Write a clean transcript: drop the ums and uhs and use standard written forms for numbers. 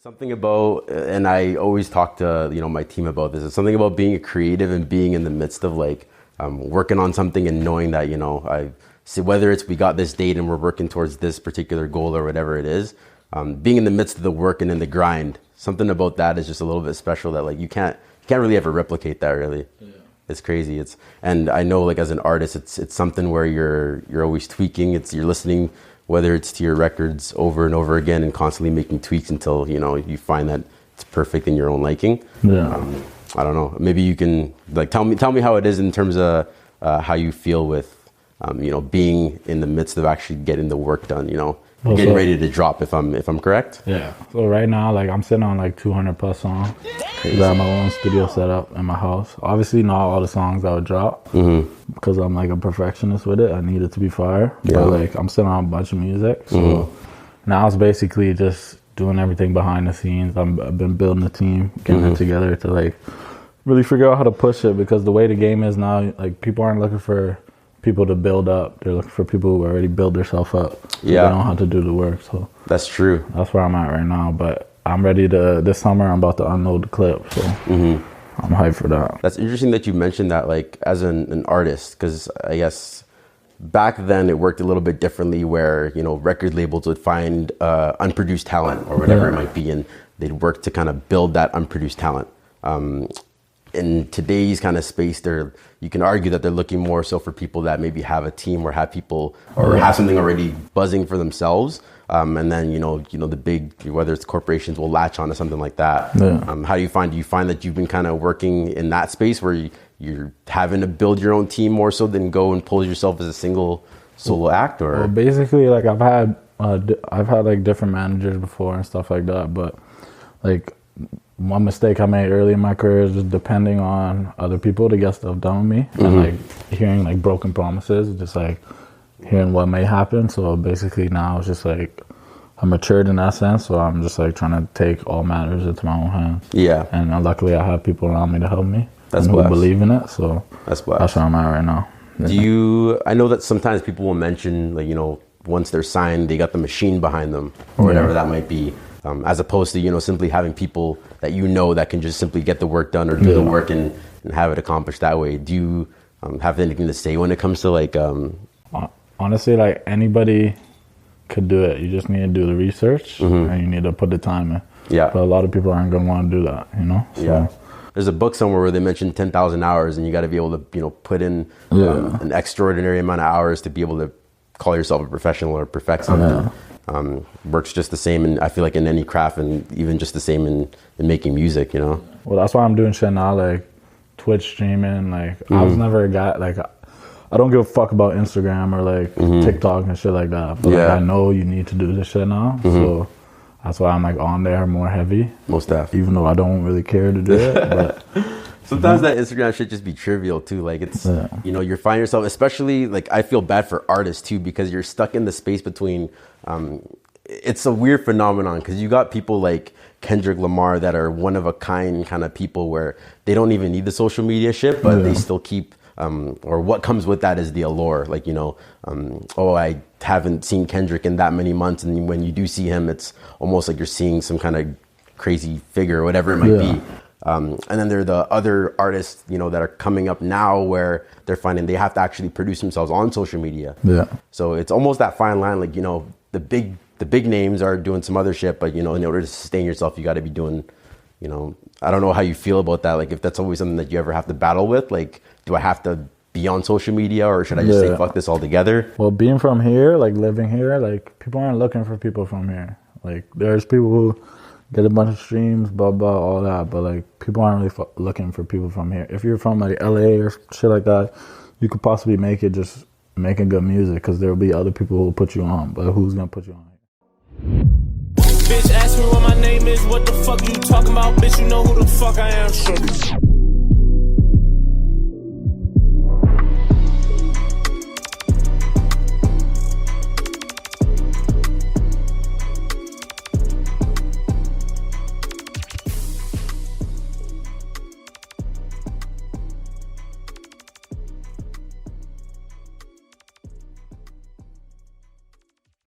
Something about, and I always talk to, my team about this, it's something about being a creative and being in the midst of like working on something and knowing that, I see whether it's we got this date and we're working towards this particular goal or whatever it is, being in the midst of the work and in the grind, something about that is just a little bit special that like you can't really ever replicate that really. Yeah. It's crazy. And I know like as an artist, it's something where you're always tweaking. You're listening, whether it's to your records over and over again and constantly making tweaks until, you find that it's perfect in your own liking. Yeah. I don't know. Maybe you can like tell me how it is in terms of how you feel with, being in the midst of actually getting the work done, getting ready to drop if I'm correct. Yeah. So right now, like I'm sitting on like 200 plus songs. I got my own studio set up in my house. Obviously not all the songs I would drop because I'm like a perfectionist with it. I need it to be fire. Yeah. But like I'm sitting on a bunch of music. So now it's basically just doing everything behind the scenes. I've been building a team, getting it together to like really figure out how to push it, because the way the game is now, like people aren't looking for people to build up. They're looking for people who already build themselves up. So yeah. They know how to do the work. So that's true. That's where I'm at right now. But I'm ready to, this summer I'm about to unload the clip. So I'm hyped for that. That's interesting that you mentioned that like as an artist, because I guess back then it worked a little bit differently where, record labels would find unproduced talent or whatever it might be, and they'd work to kind of build that unproduced talent. In today's kind of space, you can argue that they're looking more so for people that maybe have a team or have people or have something already buzzing for themselves. And then, the big, whether it's corporations, will latch on to something like that. Yeah. How do you find that you've been kind of working in that space where you're having to build your own team more so than go and pull yourself as a single solo act? Or well, basically, like I've had like different managers before and stuff like that, but like one mistake I made early in my career is just depending on other people to get stuff done with me and like hearing like broken promises, just like hearing what may happen. So basically now it's just like I'm matured in that sense, so I'm just like trying to take all matters into my own hands. Yeah. And luckily I have people around me to help me who believe in it, so that's where I'm at right now. Yeah. I know that sometimes people will mention like, once they're signed, they got the machine behind them or whatever that might be. As opposed to, simply having people that that can just simply get the work done or do the work and have it accomplished that way. Do you have anything to say when it comes to like... Honestly, like anybody could do it. You just need to do the research and you need to put the time in. Yeah. But a lot of people aren't going to want to do that, So. Yeah. There's a book somewhere where they mentioned 10,000 hours and you got to be able to, put in an extraordinary amount of hours to be able to call yourself a professional or perfect something. Works just the same, and I feel like in any craft, and even just the same in making music, Well, that's why I'm doing shit now, like Twitch streaming. Like I was never a guy, like I don't give a fuck about Instagram or like TikTok and shit like that. But like, I know you need to do this shit now, so that's why I'm like on there more heavy. Most definitely. Even though I don't really care to do it, but. Sometimes that Instagram shit just be trivial too. Like it's, you're finding yourself, especially like I feel bad for artists too, because you're stuck in the space between, it's a weird phenomenon because you got people like Kendrick Lamar that are one of a kind kind of people where they don't even need the social media shit, but they still keep, or what comes with that is the allure. Like, I haven't seen Kendrick in that many months. And when you do see him, it's almost like you're seeing some kind of crazy figure or whatever it might be. And then there are the other artists, that are coming up now where they're finding they have to actually produce themselves on social media. Yeah. So it's almost that fine line, like, the big names are doing some other shit, but, in order to sustain yourself, you got to be doing, I don't know how you feel about that. Like if that's always something that you ever have to battle with, like, do I have to be on social media or should I just say fuck this altogether? Well, being from here, like living here, like people aren't looking for people from here. Like there's people who get a bunch of streams, blah, blah, all that. But, like, people aren't really looking for people from here. If you're from, like, LA or shit like that, you could possibly make it just making good music because there will be other people who will put you on. But who's going to put you on? Bitch, ask me what my name is. What the fuck you talking about? Bitch, you know who the fuck I am. Sure.